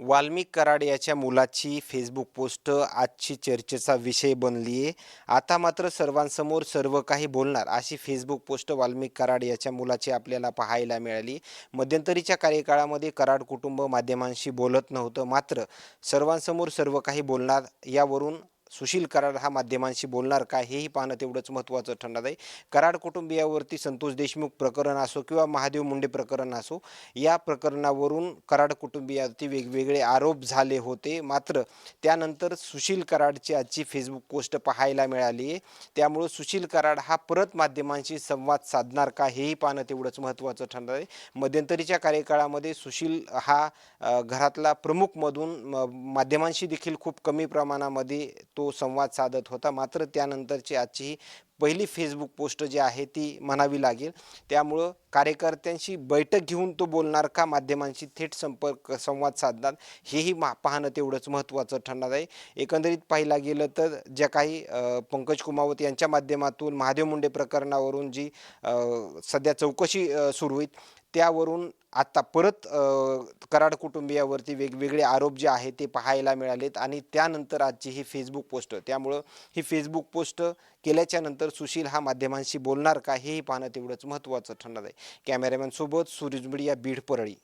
वाल्मिक कराड याच्या मुलाची Facebook post आजची चर्चेचा विषय बनली आहे. आता मात्र सर्वांसमोर सर्व काही बोलणार अशी फेसबुक पोस्ट वाल्मिक कराड याच्या मुलाची आपल्याला पाहायला मिळाली. मध्यंतरीच्या कार्यकाळामध्ये कराड कुटुंब माध्यमांशी बोलत नव्हतं, मात्र सर्वांसमोर सर्व काही बोलणार यावरून सुशील कराड हा माध्यमांशी बोलणार का हेही पाहणं तेवढंच महत्त्वाचं ठरणार आहे. कराड कुटुंबियावरती संतोष देशमुख प्रकरण असो किंवा महादेव मुंडे प्रकरण असो, या प्रकरणावरून कराड कुटुंबियावरती वेगवेगळे आरोप झाले होते. मात्र त्यानंतर सुशील कराडची आजची फेसबुक पोस्ट पाहायला मिळाली आहे. त्यामुळं सुशील कराड हा परत माध्यमांशी संवाद साधणार का हेही पाहणं तेवढंच महत्त्वाचं ठरणार आहे. मध्यंतरीच्या कार्यकाळामध्ये सुशील हा घरातला प्रमुखमधून माध्यमांशी देखील खूप कमी प्रमाणामध्ये तो संवाद साधत होता. मात्र त्यानंतरची आजची ही पहिली फेसबुक पोस्ट जी आहे ती म्हणावी लागेल. त्यामुळं कार्यकर्त्यांशी बैठक घेऊन तो बोलणार का माध्यमांशी थेट संवाद साधणार हेही पाहणं तेवढंच महत्त्वाचं ठरणार आहे. एकंदरीत पाहिला गेलं तर ज्या काही पंकज कुमावत यांच्या माध्यमातून महादेव मुंडे प्रकरणावरून जी सध्या चौकशी सुरू आहे, त्यावरून आता परत कराड कुटुंबियावरती वेगवेगळे आरोप जे आहेत ते पाहायला मिळालेत आणि त्यानंतर आजची ही फेसबुक पोस्ट. त्यामुळं ही फेसबुक पोस्ट केल्याच्या नंतर सुशील हा माध्यमांशी बोलणार का हेही पाहणं तेवढंच महत्त्वाचं ठरणार आहे. कॅमेरामॅन सोबत सूरज मीडिया, बीड, परळी.